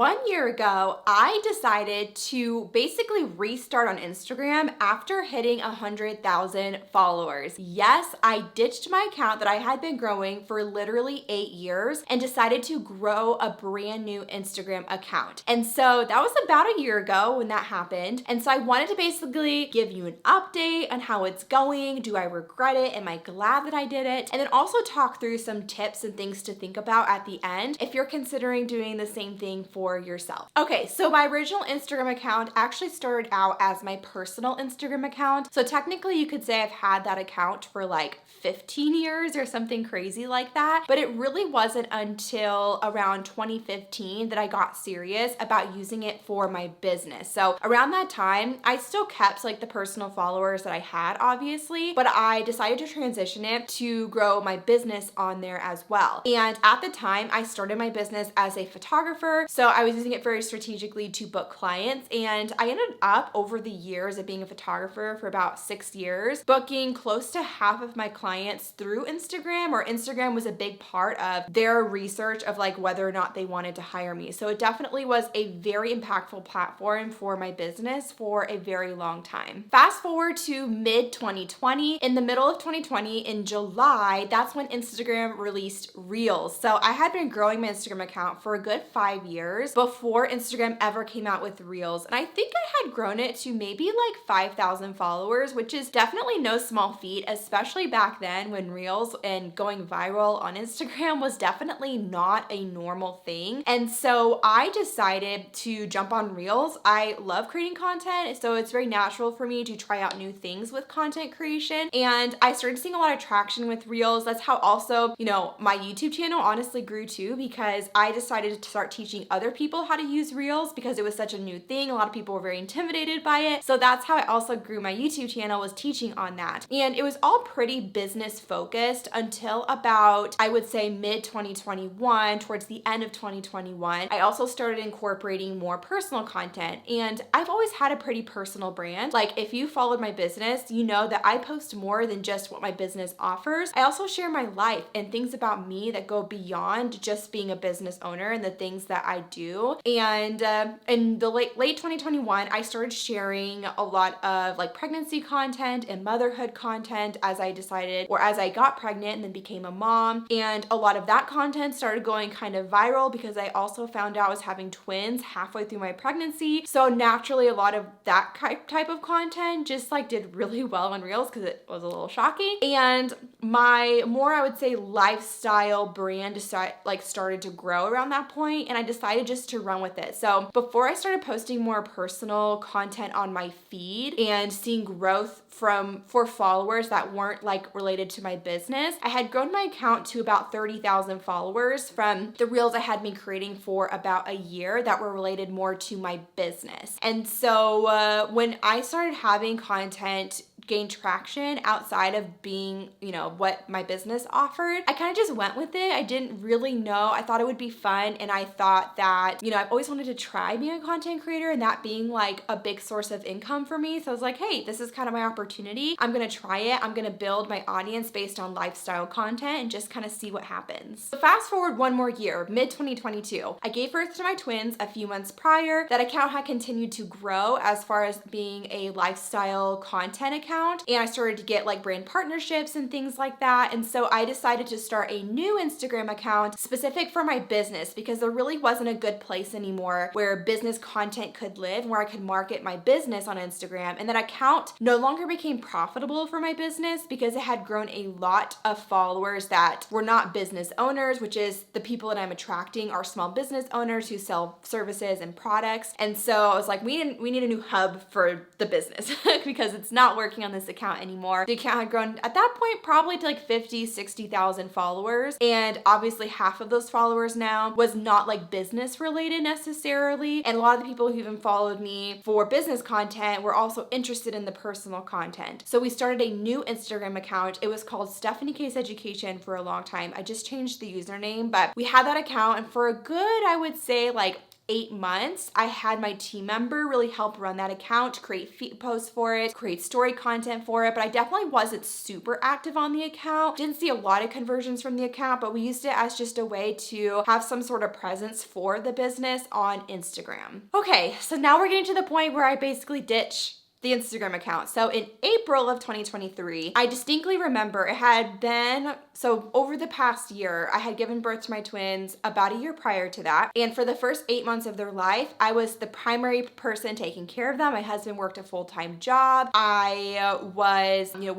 1 year ago, I decided to basically restart on Instagram after hitting 100,000 followers. Yes, I ditched my account that I had been growing for literally 8 years and decided to grow a brand new Instagram account. And so that was about a year ago when that happened. And so I wanted to basically give you an update on how it's going. Do I regret it? Am I glad that I did it? And then also talk through some tips and things to think about at the end if you're considering doing the same thing for yourself. Okay, so my original Instagram account actually started out as my personal Instagram account. So technically you could say I've had that account for like 15 years or something crazy like that. But it really wasn't until around 2015 that I got serious about using it for my business. So around that time, I still kept like the personal followers that I had, obviously, but I decided to transition it to grow my business on there as well. And at the time, I started my business as a photographer. So I was using it very strategically to book clients. And I ended up over the years of being a photographer for about 6 years, booking close to half of my clients through Instagram, or Instagram was a big part of their research of like whether or not they wanted to hire me. So it definitely was a very impactful platform for my business for a very long time. Fast forward to mid 2020, in the middle of 2020 in July, that's when Instagram released Reels. So I had been growing my Instagram account for a good 5 years before Instagram ever came out with Reels. And I think I had grown it to maybe like 5,000 followers, which is definitely no small feat, especially back then when Reels and going viral on Instagram was definitely not a normal thing. And so I decided to jump on Reels. I love creating content, so it's very natural for me to try out new things with content creation. And I started seeing a lot of traction with Reels. That's how also, my YouTube channel honestly grew too, because I decided to start teaching other people how to use Reels because it was such a new thing. A lot of people were very intimidated by it. So that's how I also grew my YouTube channel, was teaching on that. And it was all pretty business focused until about, I would say, mid 2021, towards the end of 2021. I also started incorporating more personal content, and I've always had a pretty personal brand. Like, if you followed my business, you know that I post more than just what my business offers. I also share my life and things about me that go beyond just being a business owner and the things that I do. And in the late 2021, I started sharing a lot of like pregnancy content and motherhood content as I got pregnant and then became a mom. And a lot of that content started going kind of viral because I also found out I was having twins halfway through my pregnancy. So naturally, a lot of that type of content just like did really well on Reels because it was a little shocking. And my more, I would say, lifestyle brand started to grow around that point, and I decided just to run with it. So before I started posting more personal content on my feed and seeing growth for followers that weren't like related to my business, I had grown my account to about 30,000 followers from the Reels I had been creating for about a year that were related more to my business. And so when I started having content gain traction outside of being, what my business offered, I kind of just went with it. I didn't really know. I thought it would be fun, and I thought that, I've always wanted to try being a content creator and that being like a big source of income for me. So I was like, hey, this is kind of my opportunity. I'm going to try it. I'm going to build my audience based on lifestyle content and just kind of see what happens. So fast forward one more year, mid 2022, I gave birth to my twins a few months prior. That account had continued to grow as far as being a lifestyle content account. And I started to get like brand partnerships and things like that. And so I decided to start a new Instagram account specific for my business, because there really wasn't a good place anymore where business content could live, where I could market my business on Instagram. And that account no longer became profitable for my business because it had grown a lot of followers that were not business owners, which is the people that I'm attracting are small business owners who sell services and products. And so I was like, we need a new hub for the business because it's not working on this account anymore. The account had grown at that point probably to like 50, 60,000 followers. And obviously half of those followers now was not like business related necessarily. And a lot of the people who even followed me for business content were also interested in the personal content. So we started a new Instagram account. It was called Stephanie Case Education for a long time. I just changed the username, but we had that account, and for a good, I would say like 8 months, I had my team member really help run that account, create feed posts for it, create story content for it, but I definitely wasn't super active on the account. Didn't see a lot of conversions from the account, but we used it as just a way to have some sort of presence for the business on Instagram. Okay, so now we're getting to the point where I basically ditch the Instagram account. So in April of 2023, I distinctly remember it had been, so over the past year, I had given birth to my twins about a year prior to that. And for the first 8 months of their life, I was the primary person taking care of them. My husband worked a full-time job.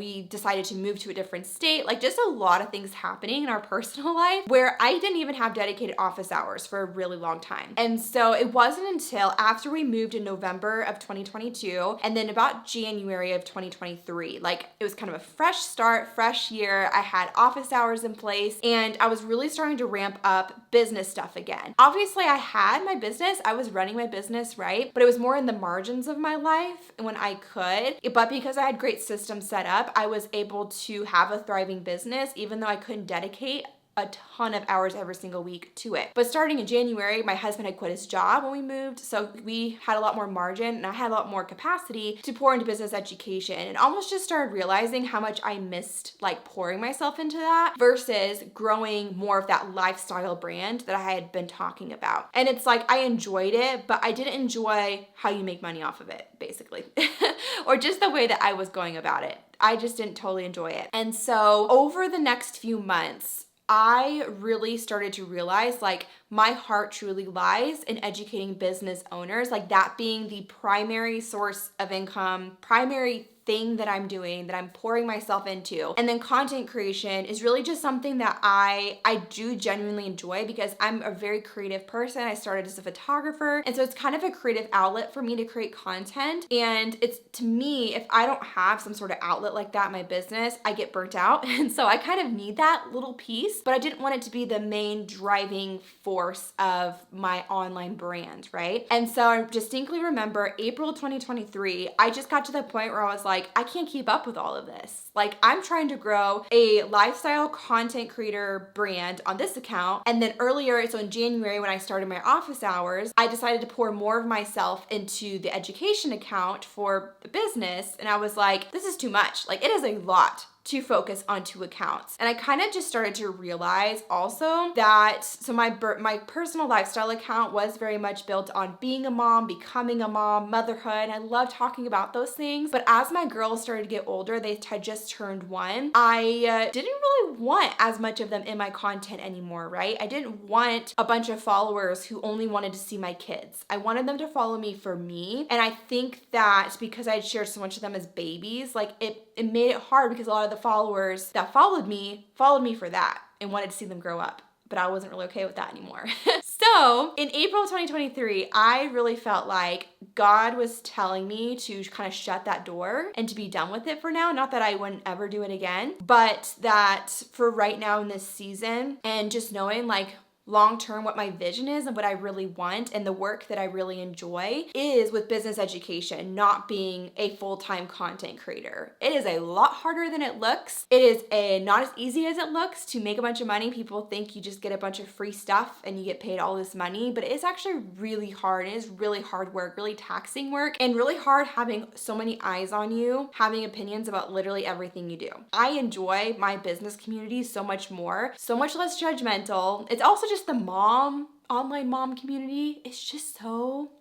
We decided to move to a different state, like just a lot of things happening in our personal life where I didn't even have dedicated office hours for a really long time. And so it wasn't until after we moved in November of 2022, and then about January of 2023. Like it was kind of a fresh start, fresh year. I had office hours in place and I was really starting to ramp up business stuff again. Obviously I had my business, I was running my business, right? But it was more in the margins of my life when I could. But because I had great systems set up, I was able to have a thriving business even though I couldn't dedicate a ton of hours every single week to it. But starting in January, my husband had quit his job when we moved, so we had a lot more margin and I had a lot more capacity to pour into business education, and almost just started realizing how much I missed like pouring myself into that versus growing more of that lifestyle brand that I had been talking about. And it's like I enjoyed it, but I didn't enjoy how you make money off of it, basically, or just the way that I was going about it. I just didn't totally enjoy it. And so over the next few months, I really started to realize like my heart truly lies in educating business owners, like that being the primary source of income, primary thing that I'm doing, that I'm pouring myself into. And then content creation is really just something that I do genuinely enjoy because I'm a very creative person. I started as a photographer. And so it's kind of a creative outlet for me to create content. And it's, to me, if I don't have some sort of outlet like that in my business, I get burnt out. And so I kind of need that little piece, but I didn't want it to be the main driving force of my online brand, right? And so I distinctly remember April 2023, I just got to the point where I was like, I can't keep up with all of this. Like I'm trying to grow a lifestyle content creator brand on this account. And then earlier, so in January when I started my office hours, I decided to pour more of myself into the education account for the business. And I was like, this is too much. Like it is a lot to focus on 2 accounts. And I kind of just started to realize also that, so my personal lifestyle account was very much built on being a mom, becoming a mom, motherhood. I love talking about those things. But as my girls started to get older, they had just turned 1, I didn't really want as much of them in my content anymore, right? I didn't want a bunch of followers who only wanted to see my kids. I wanted them to follow me for me. And I think that because I had shared so much of them as babies, like it made it hard because a lot of the followers that followed me for that and wanted to see them grow up. But I wasn't really okay with that anymore. So in April 2023, I really felt like God was telling me to kind of shut that door and to be done with it for now. Not that I wouldn't ever do it again, but that for right now in this season and just knowing like long term what my vision is and what I really want and the work that I really enjoy is with business education, not being a full-time content creator. It is a lot harder than it looks. It is not as easy as it looks to make a bunch of money. People think you just get a bunch of free stuff and you get paid all this money, but it's actually really hard. It is really hard work, really taxing work, and really hard having so many eyes on you, having opinions about literally everything you do. I enjoy my business community so much more, so much less judgmental. It's also just the online mom community is just so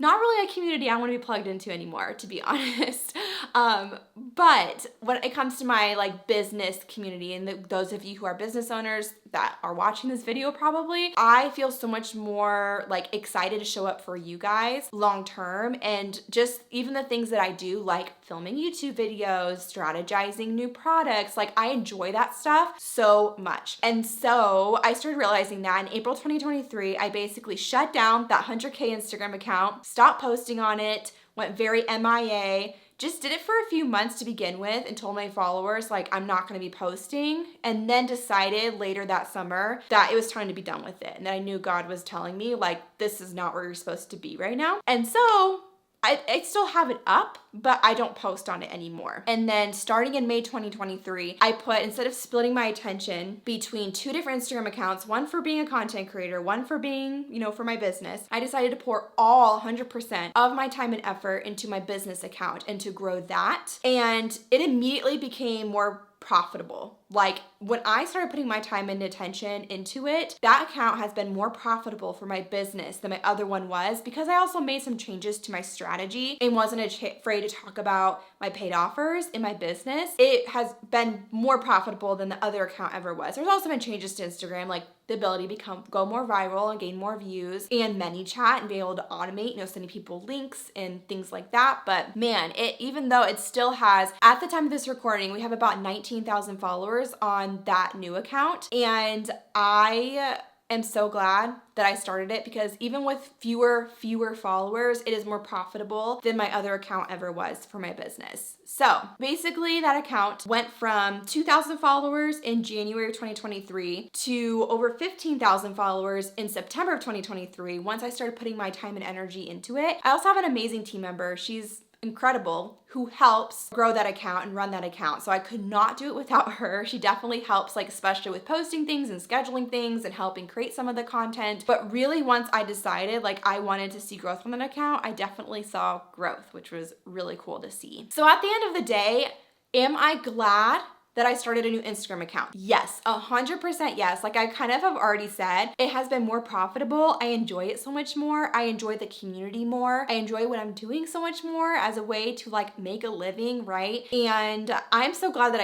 not really a community I want to be plugged into anymore, to be honest. But when it comes to my like business community and those of you who are business owners that are watching this video probably, I feel so much more like excited to show up for you guys long term, and just even the things that I do like filming YouTube videos, strategizing new products, like I enjoy that stuff so much. And so I started realizing that in April 2023, I basically shut down that 100K Instagram account, stopped posting on it, went very MIA, just did it for a few months to begin with and told my followers like I'm not going to be posting, and then decided later that summer that it was time to be done with it, and that I knew God was telling me like this is not where you're supposed to be right now. And so I still have it up, but I don't post on it anymore. And then starting in May 2023, I put, instead of splitting my attention between 2 different Instagram accounts, one for being a content creator, one for being, for my business, I decided to pour all 100% of my time and effort into my business account and to grow that. And it immediately became more profitable. Like when I started putting my time and attention into it, that account has been more profitable for my business than my other one was, because I also made some changes to my strategy and wasn't afraid to talk about my paid offers in my business. It has been more profitable than the other account ever was. There's also been changes to Instagram, like the ability to go more viral and gain more views, and ManyChat, and be able to automate, sending people links and things like that. But man, even though it still has, at the time of this recording, we have about 19,000 followers on that new account. And I am so glad that I started it, because even with fewer followers, it is more profitable than my other account ever was for my business. So basically that account went from 2,000 followers in January of 2023 to over 15,000 followers in September of 2023 once I started putting my time and energy into it. I also have an amazing team member. She's incredible, who helps grow that account and run that account. So I could not do it without her. She definitely helps, like especially with posting things and scheduling things and helping create some of the content. But really, once I decided like I wanted to see growth on that account, I definitely saw growth, which was really cool to see. So at the end of the day, am I glad that I started a new Instagram account? Yes, 100% yes. Like I kind of have already said, it has been more profitable. I enjoy it so much more. I enjoy the community more. I enjoy what I'm doing so much more as a way to like make a living, right? And I'm so glad that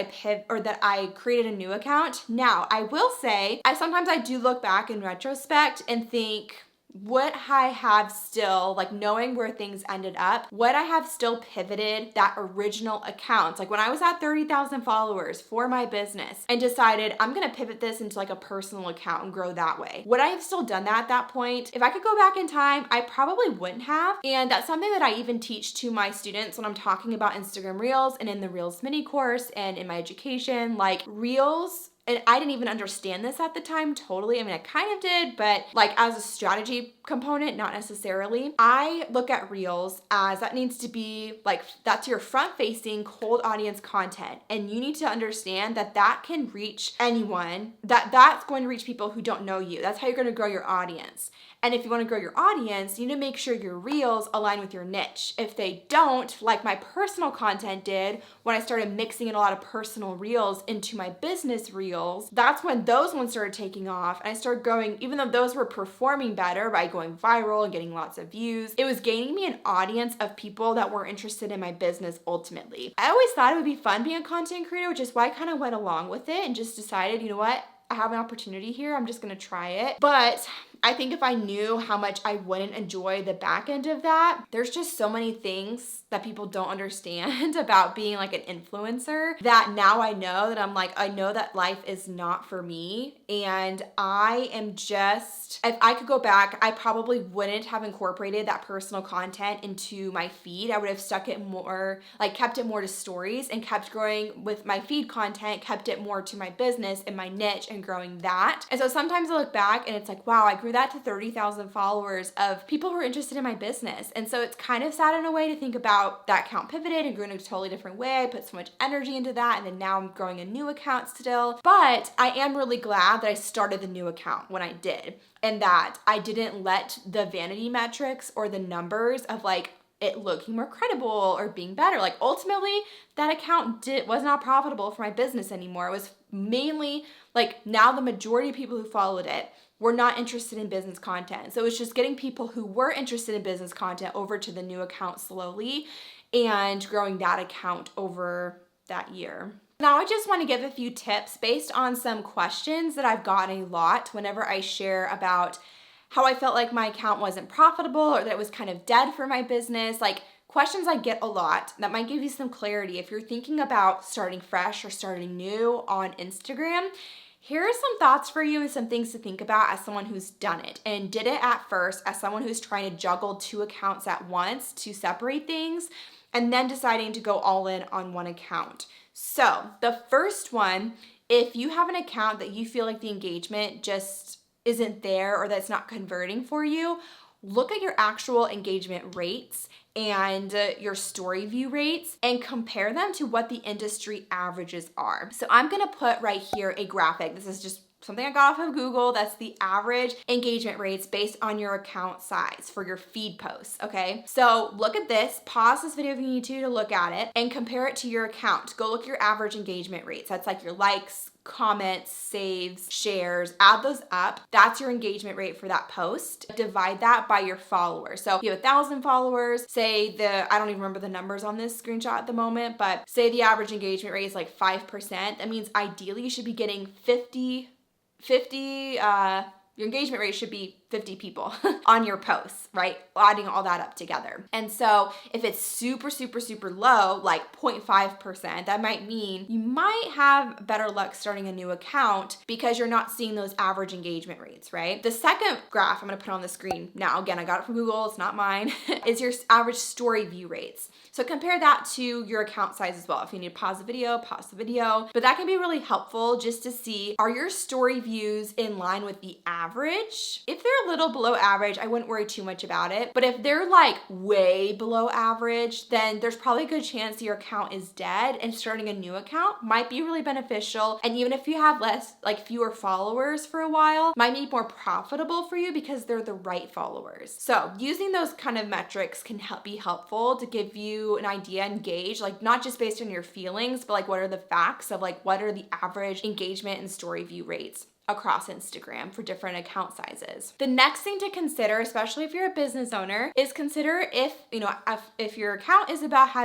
I created a new account. Now, I will say, sometimes I do look back in retrospect and think, would I have still, like knowing where things ended up, would I have still pivoted that original account? Like when I was at 30,000 followers for my business and decided I'm gonna pivot this into like a personal account and grow that way. Would I have still done that at that point? If I could go back in time, I probably wouldn't have. And that's something that I even teach to my students when I'm talking about Instagram Reels and in the Reels mini course and in my education. Like Reels, and I didn't even understand this at the time totally. I mean, I kind of did, but like as a strategy component, not necessarily. I look at Reels as that needs to be like, that's your front facing cold audience content. And you need to understand that that can reach anyone, that's going to reach people who don't know you. That's how you're going to grow your audience. And if you want to grow your audience, you need to make sure your Reels align with your niche. If they don't, like my personal content did when I started mixing in a lot of personal Reels into my business Reels, that's when those ones started taking off. And I started growing, even though those were performing better by going viral and getting lots of views, it was gaining me an audience of people that were interested in my business ultimately. I always thought it would be fun being a content creator, which is why I kind of went along with it and just decided, you know what? I have an opportunity here. I'm just going to try it. But I think if I knew how much I wouldn't enjoy the back end of that, there's just so many things that people don't understand about being like an influencer that now I know that I'm like, I know that life is not for me. And I am just, if I could go back, I probably wouldn't have incorporated that personal content into my feed. I would have stuck it more, like kept it more to stories and kept growing with my feed content, kept it more to my business and my niche and growing that. And so sometimes I look back and it's like, wow, I grew that to 30,000 followers of people who are interested in my business. And so it's kind of sad in a way to think about that account pivoted and grew in a totally different way. I put so much energy into that, and then now I'm growing a new account still. But I am really glad that I started the new account when I did, and that I didn't let the vanity metrics or the numbers of like it looking more credible or being better. Like ultimately that account was not profitable for my business anymore. It was mainly like, now the majority of people who followed it were not interested in business content. So it was just getting people who were interested in business content over to the new account slowly and growing that account over that year. Now I just want to give a few tips based on some questions that I've gotten a lot whenever I share about how I felt like my account wasn't profitable or that it was kind of dead for my business. Like questions I get a lot that might give you some clarity if you're thinking about starting fresh or starting new on Instagram. Here are some thoughts for you and some things to think about as someone who's done it and did it at first as someone who's trying to juggle 2 accounts at once to separate things and then deciding to go all in on 1 account. So the first one, if you have an account that you feel like the engagement just isn't there or that's not converting for you, look at your actual engagement rates and your story view rates and compare them to what the industry averages are. So I'm gonna put right here a graphic. This is just something I got off of Google. That's the average engagement rates based on your account size for your feed posts, okay? So look at this, pause this video if you need to look at it and compare it to your account. Go look at your average engagement rates. That's like your likes, comments, saves, shares, add those up. That's your engagement rate for that post. Divide that by your followers. So if you have 1,000 followers, say I don't even remember the numbers on this screenshot at the moment, but say the average engagement rate is like 5%. That means ideally you should be getting 50, your engagement rate should be 50 people on your posts, right? Adding all that up together. And so if it's super, super, super low, like 0.5%, that might mean you might have better luck starting a new account because you're not seeing those average engagement rates, right? The second graph I'm gonna put on the screen now, again, I got it from Google, it's not mine, is your average story view rates. So compare that to your account size as well. If you need to pause the video, pause the video. But that can be really helpful just to see, are your story views in line with the average? If they're a little below average, I wouldn't worry too much about it. But if they're like way below average, then there's probably a good chance your account is dead and starting a new account might be really beneficial. And even if you have fewer followers for a while, might be more profitable for you because they're the right followers. So using those kind of metrics can be helpful to give you an idea and gauge, like not just based on your feelings, but like what are the facts of like what are the average engagement and story view rates across Instagram for different account sizes. The next thing to consider, especially if you're a business owner, is consider if your account has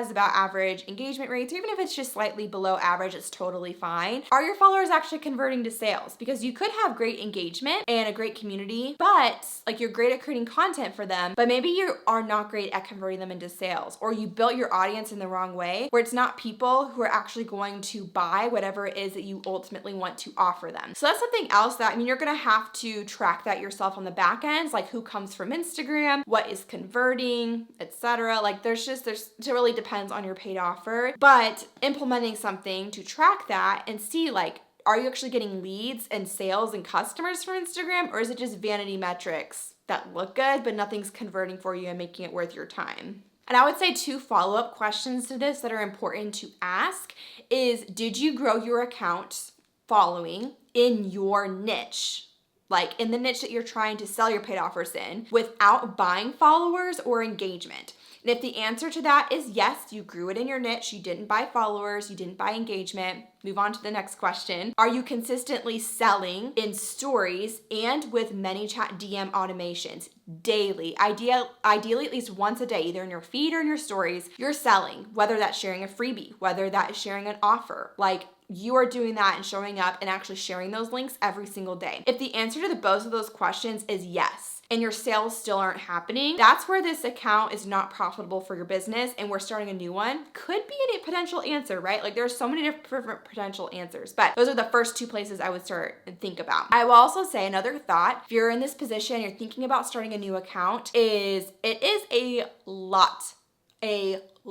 about average engagement rates, or even if it's just slightly below average, it's totally fine. Are your followers actually converting to sales? Because you could have great engagement and a great community, but like you're great at creating content for them, but maybe you are not great at converting them into sales, or you built your audience in the wrong way, where it's not people who are actually going to buy whatever it is that you ultimately want to offer them. So that's something else that, you're gonna have to track that yourself on the back ends, like who comes from Instagram, what is converting, etc. Like it really depends on your paid offer, but implementing something to track that and see like, are you actually getting leads and sales and customers from Instagram, or is it just vanity metrics that look good, but nothing's converting for you and making it worth your time? And I would say 2 follow-up questions to this that are important to ask is, did you grow your account following in your niche, like in the niche that you're trying to sell your paid offers in, without buying followers or engagement? And if the answer to that is yes, you grew it in your niche, you didn't buy followers, you didn't buy engagement, move on to the next question. Are you consistently selling in stories and with ManyChat DM automations daily? Ideally at least once a day, either in your feed or in your stories, you're selling, whether that's sharing a freebie, whether that is sharing an offer, like you are doing that and showing up and actually sharing those links every single day. If the answer to both of those questions is yes, and your sales still aren't happening, that's where this account is not profitable for your business and we're starting a new one. Could be a potential answer, right? Like there's so many different potential answers, but those are the first 2 places I would start and think about. I will also say another thought, if you're in this position, you're thinking about starting a new account, it is a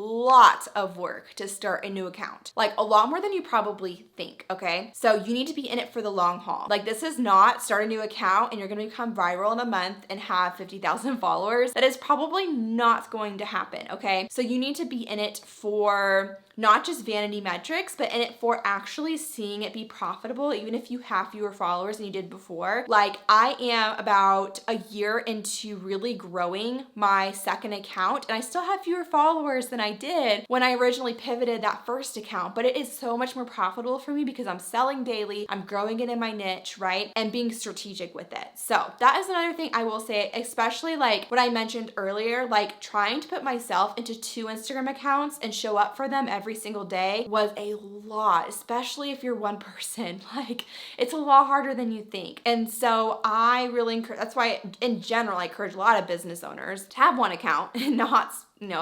lot of work to start a new account, like a lot more than you probably think, okay? So you need to be in it for the long haul. Like this is not start a new account and you're gonna become viral in a month and have 50,000 followers. That is probably not going to happen, okay? So you need to be in it for not just vanity metrics, but in it for actually seeing it be profitable, even if you have fewer followers than you did before. Like I am about a year into really growing my second account and I still have fewer followers than I did when I originally pivoted that first account, but it is so much more profitable for me because I'm selling daily, I'm growing it in my niche, right? And being strategic with it. So that is another thing I will say, especially like what I mentioned earlier, like trying to put myself into 2 Instagram accounts and show up for them every single day was a lot, especially if you're one person. Like it's a lot harder than you think. And so I really encourage, that's why in general, I encourage a lot of business owners to have 1 account and not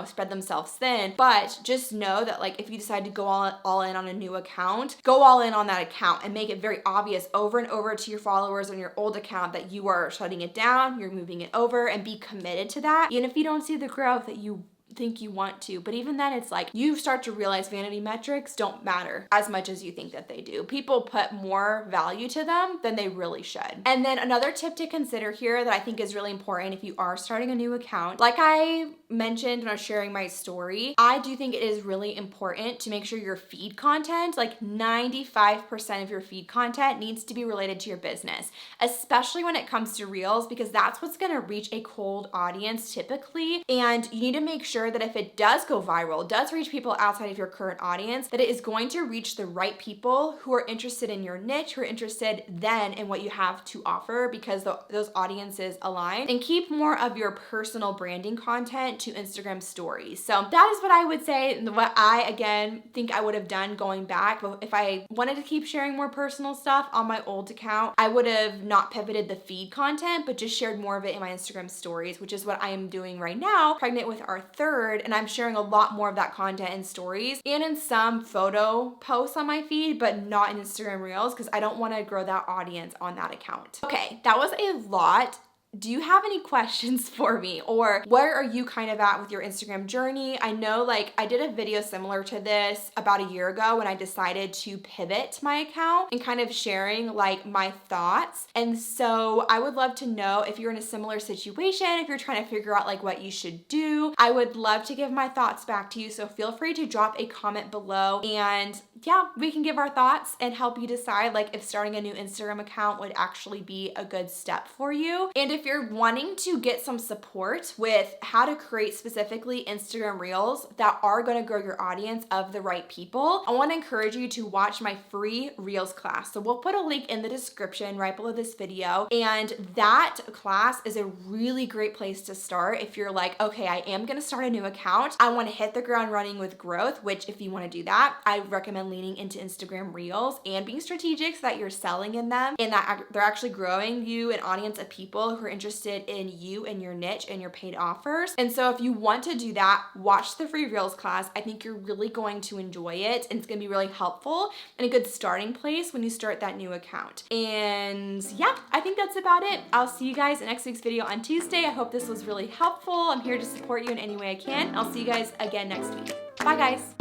spread themselves thin, but just know that like if you decide to go all in on a new account, go all in on that account and make it very obvious over and over to your followers on your old account that you are shutting it down, you're moving it over, and be committed to that. Even if you don't see the growth that you think you want to. But even then, it's like you start to realize vanity metrics don't matter as much as you think that they do. People put more value to them than they really should. And then another tip to consider here that I think is really important if you are starting a new account, like I mentioned when I was sharing my story, I do think it is really important to make sure your feed content, like 95% of your feed content, needs to be related to your business, especially when it comes to reels, because that's what's gonna reach a cold audience typically. And you need to make sure that if it does go viral, does reach people outside of your current audience, that it is going to reach the right people who are interested in your niche, who are interested then in what you have to offer, because those audiences align. And keep more of your personal branding content to Instagram stories. So that is what I would say, and what I, again, think I would have done going back. But if I wanted to keep sharing more personal stuff on my old account, I would have not pivoted the feed content, but just shared more of it in my Instagram stories, which is what I am doing right now, pregnant with our third, and I'm sharing a lot more of that content in stories and in some photo posts on my feed, but not in Instagram Reels, because I don't want to grow that audience on that account. Okay, that was a lot. Do you have any questions for me, or where are you kind of at with your Instagram journey? I know, like, I did a video similar to this about a year ago when I decided to pivot my account and kind of sharing like my thoughts. And so I would love to know if you're in a similar situation, if you're trying to figure out like what you should do. I would love to give my thoughts back to you. So feel free to drop a comment below, and yeah, we can give our thoughts and help you decide like if starting a new Instagram account would actually be a good step for you. And if you're wanting to get some support with how to create specifically Instagram Reels that are going to grow your audience of the right people, I want to encourage you to watch my free Reels class. So we'll put a link in the description right below this video. And that class is a really great place to start if you're like, okay, I am going to start a new account. I want to hit the ground running with growth, which if you want to do that, I recommend leaning into Instagram Reels and being strategic so that you're selling in them and that they're actually growing you an audience of people who are interested in you and your niche and your paid offers. And so if you want to do that, watch the free Reels class. I think you're really going to enjoy it, and it's going to be really helpful and a good starting place when you start that new account. And yeah, I think that's about it. I'll see you guys in next week's video on Tuesday. I hope this was really helpful. I'm here to support you in any way I can. I'll see you guys again next week. Bye guys.